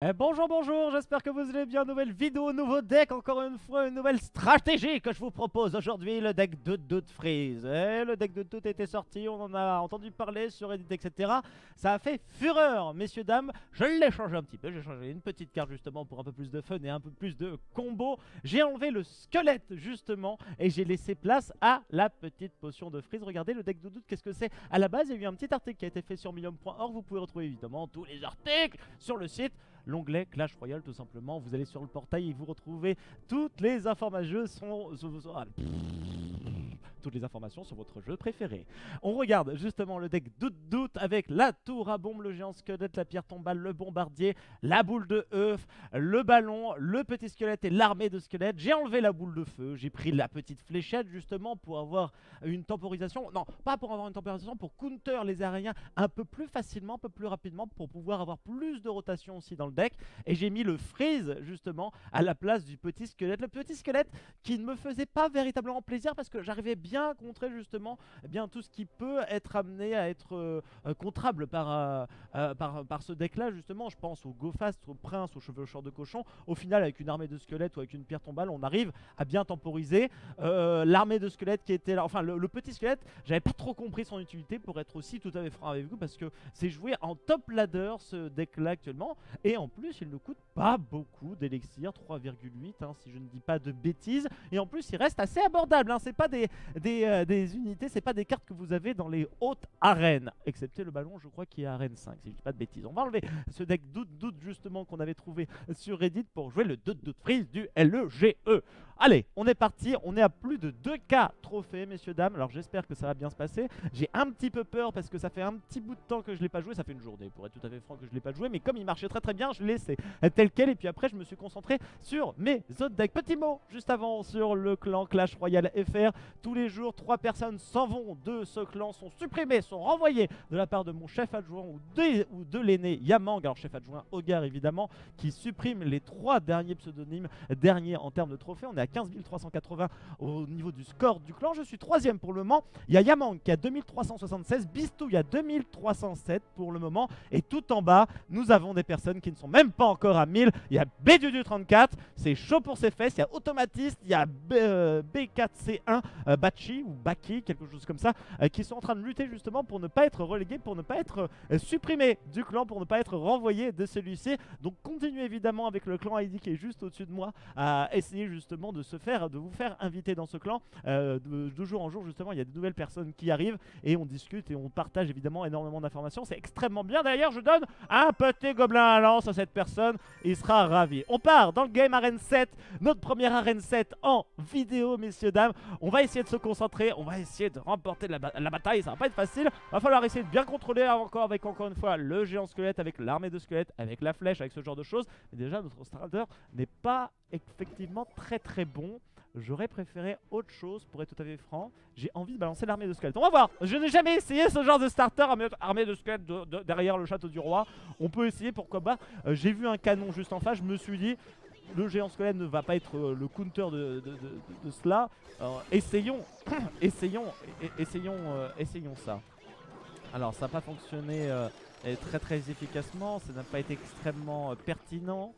Bonjour, bonjour, j'espère que vous allez bien. Nouvelle vidéo, nouveau deck, encore une fois, une nouvelle stratégie que je vous propose aujourd'hui, le deck de Doute Freeze. Le deck de Doute était sorti, on en a entendu parler sur Reddit, etc. Ça a fait fureur, messieurs, dames. Je l'ai changé un petit peu, j'ai changé une petite carte justement pour un peu plus de fun et un peu plus de combo. J'ai enlevé le squelette justement et j'ai laissé place à la petite potion de Freeze. Regardez le deck de Doute, qu'est-ce que c'est? À la base, il y a eu un petit article qui a été fait sur Millium.org, vous pouvez retrouver évidemment tous les articles sur le site. L'onglet Clash Royale tout simplement, vous allez sur le portail et vous retrouvez toutes les informations toutes les informations sur votre jeu préféré. On regarde justement le deck Doute avec la tour à bombe, le géant squelette, la pierre tombale, le bombardier, la boule de œuf, le ballon, le petit squelette et l'armée de squelettes. J'ai enlevé la boule de feu, j'ai pris la petite fléchette justement pour avoir une temporisation, non pas pour avoir une temporisation, pour counter les aériens un peu plus facilement, un peu plus rapidement, pour pouvoir avoir plus de rotation aussi dans le deck. Et j'ai mis le freeze justement à la place du petit squelette, le petit squelette qui ne me faisait pas véritablement plaisir parce que j'arrivais bien à contrer justement tout ce qui peut être amené à être contrable par ce deck là justement. Je pense au Go Fast, au Prince, au Chevaucheur de Cochon. Au final, avec une armée de squelettes ou avec une pierre tombale, on arrive à bien temporiser l'armée de squelettes qui était là, enfin le petit squelette. J'avais pas trop compris son utilité pour être aussi tout à fait franc avec vous, parce que c'est joué en top ladder ce deck là actuellement, et en plus il ne coûte pas beaucoup d'élixir, 3,8 si je ne dis pas de bêtises, et en plus il reste assez abordable, c'est pas des unités, c'est pas des cartes que vous avez dans les hautes arènes, excepté le ballon je crois qui est arène 5 si je dis pas de bêtises. On va enlever ce deck doute justement qu'on avait trouvé sur Reddit pour jouer le doute freeze du LEGE. Allez, on est parti, on est à plus de 2K trophées, messieurs, dames. Alors j'espère que ça va bien se passer. J'ai un petit peu peur parce que ça fait un petit bout de temps que je ne l'ai pas joué. Ça fait une journée, pour être tout à fait franc, que je ne l'ai pas joué. Mais comme il marchait très très bien, je l'ai laissé tel quel. Et puis après, je me suis concentré sur mes autres decks. Petit mot juste avant sur le clan Clash Royale FR. Tous les jours, 3 personnes s'en vont de ce clan, sont supprimées, sont renvoyées de la part de mon chef adjoint ou de l'aîné Yamang. Alors chef adjoint Hogar évidemment, qui supprime les 3 derniers pseudonymes, derniers en termes de trophées. On est à 15 380 au niveau du score du clan. Je suis 3ème pour le moment. Il y a Yamang qui a 2376, Bistou il y a 2307 pour le moment. Et tout en bas, nous avons des personnes qui ne sont même pas encore à 1000. Il y a Bédudu34, c'est chaud pour ses fesses. Il y a Automatiste, il y a B4C1, Bachi ou Baki, quelque chose comme ça, qui sont en train de lutter justement pour ne pas être relégués, pour ne pas être supprimés du clan, pour ne pas être renvoyés de celui-ci. Donc continuez évidemment avec le clan ID qui est juste au-dessus de moi à essayer justement de vous faire inviter dans ce clan. De jour en jour justement, il y a de nouvelles personnes qui arrivent et on discute et on partage évidemment énormément d'informations. C'est extrêmement bien. D'ailleurs, je donne un petit gobelin à lance à cette personne, il sera ravi. On part dans le game arène 7, notre première arène 7 en vidéo, messieurs dames. On va essayer de se concentrer, on va essayer de remporter la bataille. Ça va pas être facile, va falloir essayer de bien contrôler encore une fois le géant squelette, avec l'armée de squelettes, avec la flèche, avec ce genre de choses. Mais déjà notre starter n'est pas effectivement très très bon. J'aurais préféré autre chose, pour être tout à fait franc. J'ai envie de balancer l'armée de squelettes. On va voir. Je n'ai jamais essayé ce genre de starter, armée de squelettes derrière le château du roi. On peut essayer, pourquoi pas. J'ai vu un canon juste en face, je me suis dit le géant squelette ne va pas être le counter de cela. Essayons essayons ça. Alors ça n'a pas fonctionné très efficacement, ça n'a pas été extrêmement pertinent.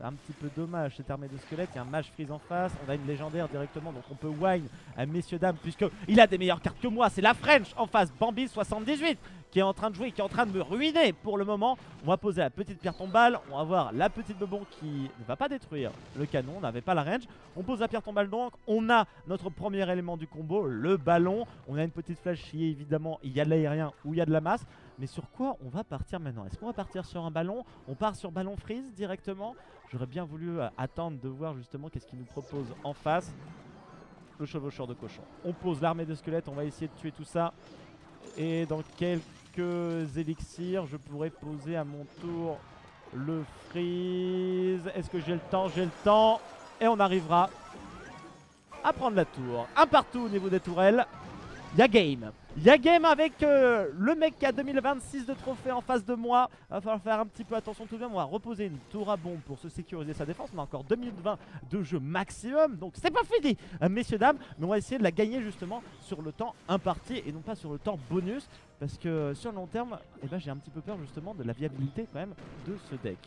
Un petit peu dommage cette armée de squelettes. Il y a un mage freeze en face, on a une légendaire directement, donc on peut wine à messieurs dames puisque il a des meilleures cartes que moi. C'est la French en face, Bambi 78 qui est en train de jouer, qui est en train de me ruiner pour le moment. On va poser la petite pierre tombale, on va voir la petite bebon qui ne va pas détruire le canon, on n'avait pas la range. On pose la pierre tombale, donc on a notre premier élément du combo, le ballon. On a une petite flèche qui est évidemment, il y a de l'aérien ou il y a de la masse. Mais sur quoi on va partir maintenant? Est-ce qu'on va partir sur un ballon? On part sur ballon freeze directement. J'aurais bien voulu attendre de voir justement qu'est-ce qu'il nous propose en face. Le chevaucheur de cochon. On pose l'armée de squelettes, on va essayer de tuer tout ça. Et dans quelques élixirs, je pourrais poser à mon tour le freeze. Est-ce que j'ai le temps? J'ai le temps. Et on arrivera à prendre la tour. Un partout au niveau des tourelles. Il y a game. Il y a game avec le mec qui a 2026 de trophées en face de moi. Il va falloir faire un petit peu attention tout de même. On va reposer une tour à bombe pour se sécuriser sa défense. On a encore 2020 de jeu maximum. Donc c'est pas fini, messieurs, dames. Mais on va essayer de la gagner justement sur le temps imparti et non pas sur le temps bonus. Parce que sur le long terme, eh ben, j'ai un petit peu peur justement de la viabilité quand même de ce deck.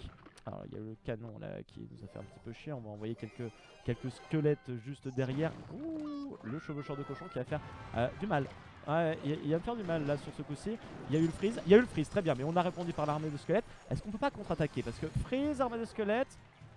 Alors il y a le canon là qui nous a fait un petit peu chier. On va envoyer quelques squelettes juste derrière. Ouh, le chevaucheur de cochon qui va faire du mal. Ouais, il va me faire du mal là sur ce coup-ci. Il y a eu le freeze. Il y a eu le freeze, très bien. Mais on a répondu par l'armée de squelettes. Est-ce qu'on peut pas contre-attaquer? Parce que freeze, armée de squelettes,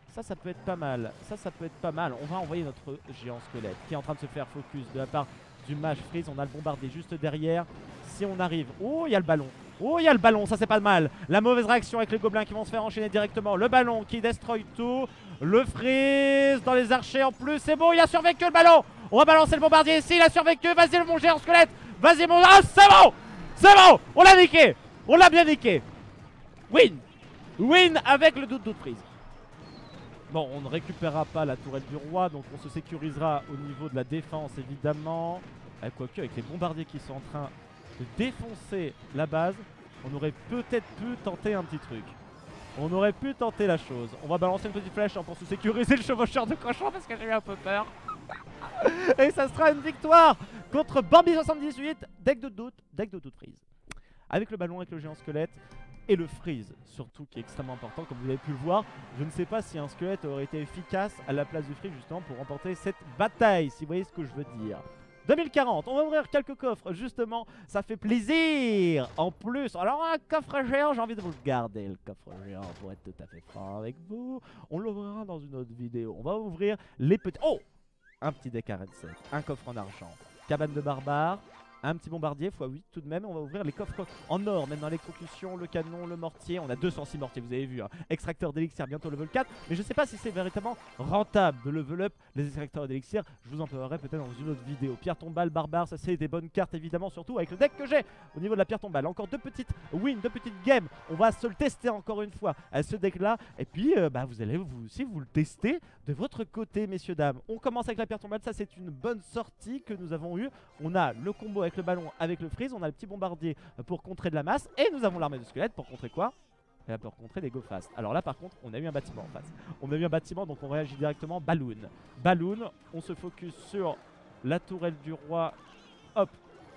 ça peut être pas mal. Ça peut être pas mal. On va envoyer notre géant squelette qui est en train de se faire focus de la part du mage freeze. On a le bombardier juste derrière. Si on arrive... Oh, il y a le ballon. Oh, il y a le ballon, ça c'est pas mal. La mauvaise réaction avec les gobelins qui vont se faire enchaîner directement. Le ballon qui destroy tout. Le freeze dans les archers en plus. C'est bon, il a survécu le ballon. On va balancer le bombardier ici. Il a survécu. Vas-y, mon géant squelette. Vas-y, mon... Ah, c'est bon. C'est bon. On l'a niqué. On l'a bien niqué. Win. Win avec le doute freeze. Bon, on ne récupérera pas la tourelle du roi. Donc on se sécurisera au niveau de la défense évidemment. Quoique avec les bombardiers qui sont en train de défoncer la base, on aurait peut-être pu tenter un petit truc. On aurait pu tenter la chose. On va balancer une petite flèche pour se sécuriser le chevaucheur de cochon parce que j'ai eu un peu peur. Et ça sera une victoire contre Bambi78, deck de doute freeze. Avec le ballon, avec le géant squelette et le freeze surtout qui est extrêmement important comme vous avez pu le voir. Je ne sais pas si un squelette aurait été efficace à la place du freeze justement pour remporter cette bataille, si vous voyez ce que je veux dire. 2040, on va ouvrir quelques coffres, justement, ça fait plaisir. En plus, alors un coffre géant, j'ai envie de vous le garder, le coffre géant, pour être tout à fait franc avec vous. On l'ouvrira dans une autre vidéo. On va ouvrir les petits... Oh, un petit deck à Red 7, un coffre en argent, cabane de barbares, un petit bombardier x8 tout de même. On va ouvrir les coffres en or, maintenant l'électrocution, le canon, le mortier. On a 206 mortiers, vous avez vu, hein. Extracteur d'élixir, bientôt level 4. Mais je sais pas si c'est véritablement rentable de level up les extracteurs d'élixir. Je vous en parlerai peut-être dans une autre vidéo. Pierre tombale, barbare, ça c'est des bonnes cartes évidemment, surtout avec le deck que j'ai au niveau de la pierre tombale. Encore deux petites wins, deux petites games. On va se le tester encore une fois à ce deck là. Et puis vous allez vous aussi vous le tester de votre côté, messieurs dames. On commence avec la pierre tombale, ça c'est une bonne sortie que nous avons eue. On a le combo avec le ballon, avec le freeze, on a le petit bombardier pour contrer de la masse. Et nous avons l'armée de squelettes pour contrer quoi? Pour contrer les go fast. Alors là par contre on a eu un bâtiment en face. On a eu un bâtiment donc on réagit directement. Balloon. Balloon, on se focus sur la tourelle du roi. Hop,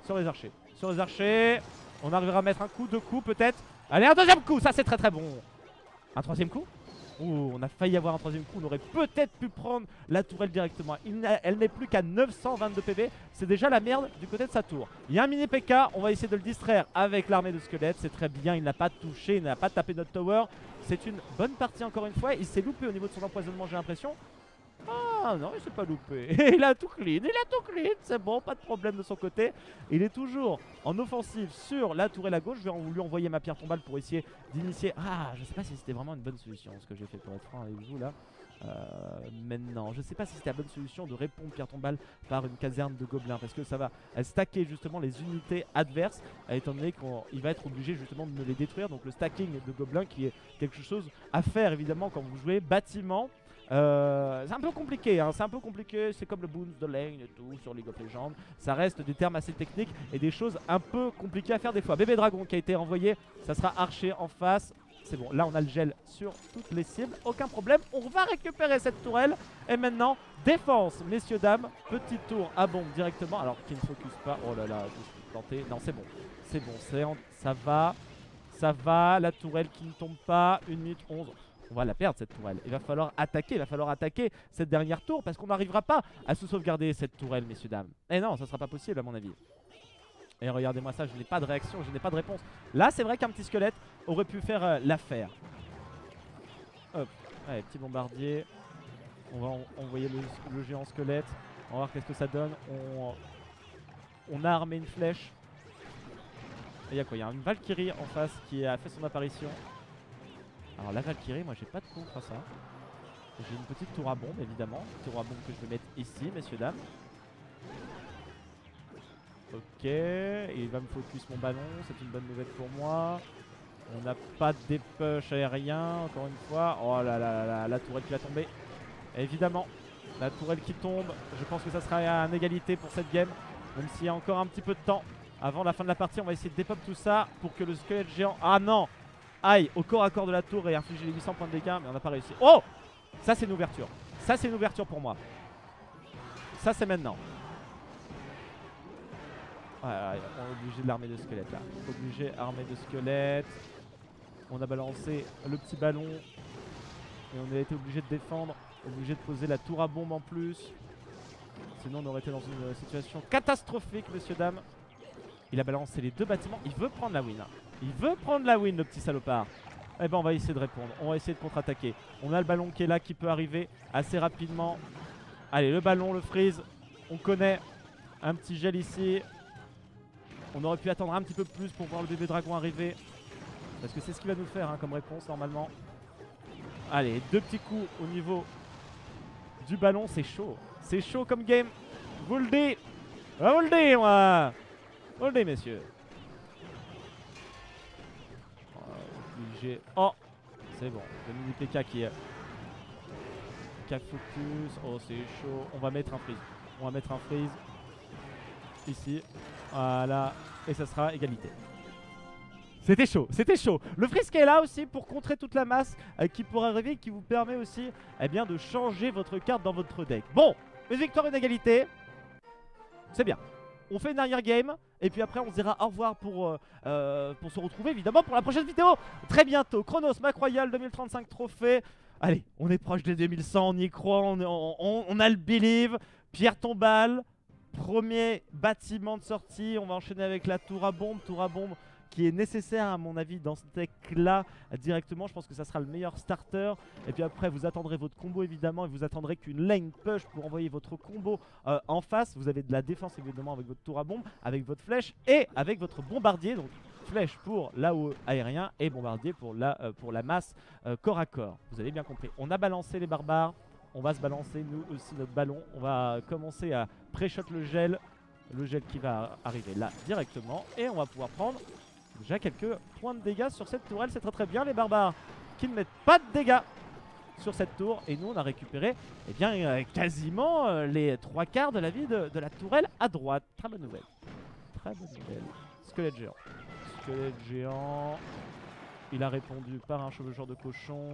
sur les archers. Sur les archers, on arrivera à mettre un coup, deux coups peut-être. Allez, un deuxième coup, ça c'est très très bon. Un troisième coup. Oh, on a failli avoir un troisième coup, on aurait peut-être pu prendre la tourelle directement. Elle n'est plus qu'à 922 PV, c'est déjà la merde du côté de sa tour. Il y a un mini PK, on va essayer de le distraire avec l'armée de squelettes, c'est très bien, il n'a pas touché, il n'a pas tapé notre tower. C'est une bonne partie encore une fois, il s'est loupé au niveau de son empoisonnement j'ai l'impression. Ah non, il s'est pas loupé, il a tout clean, c'est bon, pas de problème de son côté. Il est toujours en offensive sur la tourelle à gauche, je vais lui envoyer ma pierre tombale pour essayer d'initier. Ah, je sais pas si c'était vraiment une bonne solution ce que j'ai fait pour être franc avec vous là. Maintenant, je sais pas si c'était la bonne solution de répondre pierre tombale par une caserne de gobelins parce que ça va stacker justement les unités adverses étant donné qu'il va être obligé justement de me les détruire. Donc le stacking de gobelins qui est quelque chose à faire évidemment quand vous jouez bâtiment. C'est un peu compliqué, hein, c'est comme le Boons de Lane et tout sur League of Legends. Ça reste des termes assez techniques et des choses un peu compliquées à faire des fois. Bébé dragon qui a été envoyé, ça sera archer en face. C'est bon, là on a le gel sur toutes les cibles, aucun problème. On va récupérer cette tourelle. Et maintenant, défense, messieurs, dames. Petit tour à bombe directement, alors qu'il ne focus pas. Oh là là, je me suis planté. Non, c'est bon, ça va, la tourelle qui ne tombe pas, 1 minute 11. On va la perdre cette tourelle, il va falloir attaquer cette dernière tour parce qu'on n'arrivera pas à se sauvegarder cette tourelle, messieurs dames. Et non, ça sera pas possible à mon avis. Et regardez-moi ça, je n'ai pas de réaction, je n'ai pas de réponse. Là c'est vrai qu'un petit squelette aurait pu faire l'affaire. Hop, allez, petit bombardier. On va envoyer le géant squelette. On va voir qu'est-ce que ça donne. On a armé une flèche. Et il y a quoi? Il y a une Valkyrie en face qui a fait son apparition. Alors la Valkyrie, moi j'ai pas de contre à ça. J'ai une petite tour à bombe évidemment. Tour à bombe que je vais mettre ici, messieurs dames. Ok, et il va me focus mon ballon, c'est une bonne nouvelle pour moi. On n'a pas de dépush aérien, encore une fois. Oh là là là, la tourelle qui va tomber. Et évidemment, la tourelle qui tombe. Je pense que ça sera à égalité pour cette game. Même s'il y a encore un petit peu de temps avant la fin de la partie, on va essayer de dépop tout ça pour que le squelette géant... Ah non! Aïe, au corps à corps de la tour et infliger les 800 points de dégâts, mais on n'a pas réussi. Oh! Ça c'est une ouverture. Ça c'est une ouverture pour moi. Ça c'est maintenant. Ouais, on est obligé de l'armée de squelette là. Obligé armée de squelette. On a balancé le petit ballon. Et on a été obligé de défendre, obligé de poser la tour à bombe en plus. Sinon on aurait été dans une situation catastrophique, messieurs, dames. Il a balancé les deux bâtiments, il veut prendre la win. Il veut prendre la win, le petit salopard. Eh ben on va essayer de répondre, on va essayer de contre-attaquer. On a le ballon qui est là, qui peut arriver assez rapidement. Allez, le ballon, le freeze, on connaît. Un petit gel ici. On aurait pu attendre un petit peu plus pour voir le bébé dragon arriver. Parce que c'est ce qu'il va nous faire comme réponse normalement. Allez, deux petits coups au niveau du ballon, c'est chaud. C'est chaud comme game. Vous le dis. Vous le dis, moi. Vous le dis, messieurs. Obligé. Oh, c'est bon. Le mini PK qui est... focus. Oh, c'est chaud. On va mettre un freeze. On va mettre un freeze. Ici. Voilà. Et ça sera égalité. C'était chaud, c'était chaud. Le freeze qui est là aussi pour contrer toute la masse qui pourrait arriver, qui vous permet aussi bien, de changer votre carte dans votre deck. Bon, une victoire, une égalité. C'est bien. On fait une arrière game et puis après on se dira au revoir pour se retrouver évidemment pour la prochaine vidéo. Très bientôt. Chronos, Mac Royal 2035 trophée. Allez, on est proche des 2100, on y croit, on a le believe. Pierre tombale. Premier bâtiment de sortie. On va enchaîner avec la tour à bombe. Tour à bombe qui est nécessaire à mon avis dans ce deck là directement. Je pense que ça sera le meilleur starter. Et puis après vous attendrez votre combo évidemment. Et vous attendrez qu'une lane push pour envoyer votre combo en face. Vous avez de la défense évidemment avec votre tour à bombe, avec votre flèche et avec votre bombardier. Donc flèche pour l'AOE aérien et bombardier pour la masse corps à corps. Vous avez bien compris. On a balancé les barbares. On va se balancer nous aussi notre ballon. On va commencer à pré-shot le gel. Le gel qui va arriver là directement. Et on va pouvoir prendre déjà quelques points de dégâts sur cette tourelle. C'est très très bien les barbares qui ne mettent pas de dégâts sur cette tour. Et nous on a récupéré quasiment les 3/4 de la vie de la tourelle à droite. Très bonne nouvelle. Très bonne nouvelle. Squelette géant. Squelette géant. Il a répondu par un chevaucheur de cochon.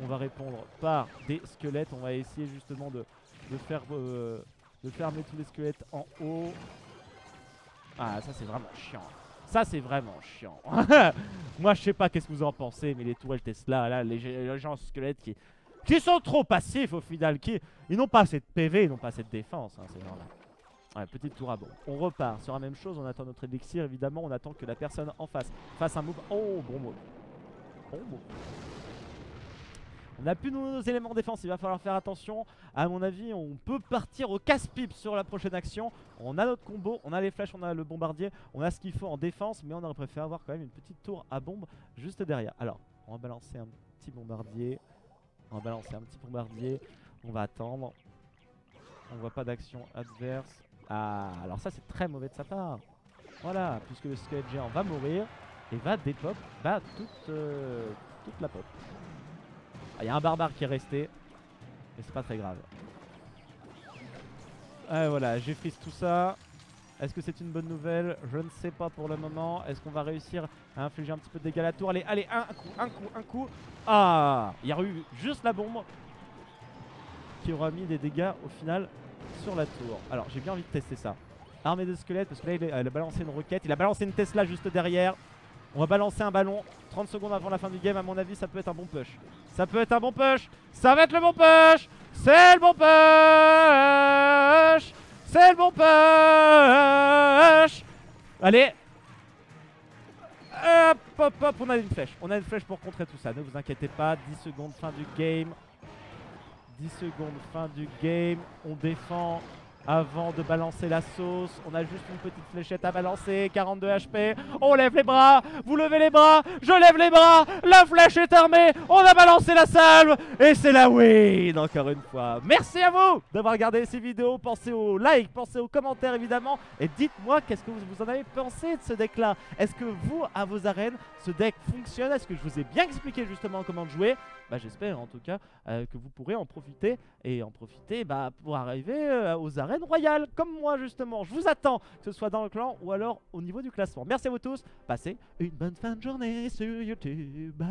On va répondre par des squelettes. On va essayer justement de fermer tous les squelettes en haut. Ah, ça c'est vraiment chiant. Ça c'est vraiment chiant. Moi je sais pas qu'est-ce que vous en pensez, mais les tourelles Tesla, là, les gens squelettes qui sont trop passifs au final, ils n'ont pas assez de PV, ils n'ont pas assez de défense, c'est normal. Ouais, petite tour à bombe. On repart sur la même chose, on attend notre élixir évidemment, on attend que la personne en face fasse un move. Oh, bon move. Bon move. On n'a plus nos éléments défense, il va falloir faire attention. À mon avis, on peut partir au casse-pipe sur la prochaine action. On a notre combo, on a les flèches, on a le bombardier, on a ce qu'il faut en défense, mais on aurait préféré avoir quand même une petite tour à bombe juste derrière. Alors, on va balancer un petit bombardier. On va balancer un petit bombardier. On va attendre. On voit pas d'action adverse. Ah, alors ça c'est très mauvais de sa part. Voilà, puisque le squelette géant va mourir et va dépop toute la pop. Il y a un barbare qui est resté, mais c'est pas très grave. Voilà, j'ai freeze tout ça. Est-ce que c'est une bonne nouvelle? Je ne sais pas pour le moment. Est-ce qu'on va réussir à infliger un petit peu de dégâts à la tour? Allez, allez, un coup. Ah, il y a eu juste la bombe qui aura mis des dégâts au final sur la tour. Alors, j'ai bien envie de tester ça. Armée de squelettes, parce que là, il a balancé une roquette. Il a balancé une Tesla juste derrière. On va balancer un ballon 30 secondes avant la fin du game. À mon avis, ça peut être un bon push. Ça peut être un bon push. Ça va être le bon push. C'est le bon push. C'est le bon push. Allez. Hop, hop, hop. On a une flèche. On a une flèche pour contrer tout ça. Ne vous inquiétez pas. 10 secondes, fin du game. 10 secondes, fin du game. On défend avant de balancer la sauce. On a juste une petite fléchette à balancer. 42 HP. On lève les bras. Vous levez les bras. Je lève les bras. La flèche est armée. On a balancé la salve. Et c'est la win encore une fois. Merci à vous d'avoir regardé ces vidéos. Pensez au like, pensez aux commentaires évidemment. Et dites-moi qu'est-ce que vous en avez pensé de ce deck là. Est-ce que vous, à vos arènes, ce deck fonctionne? Est-ce que je vous ai bien expliqué justement comment jouer? J'espère en tout cas que vous pourrez en profiter. Et en profiter pour arriver aux arènes royales comme moi justement. Je vous attends, que ce soit dans le clan ou alors au niveau du classement. Merci à vous tous, passez une bonne fin de journée sur YouTube.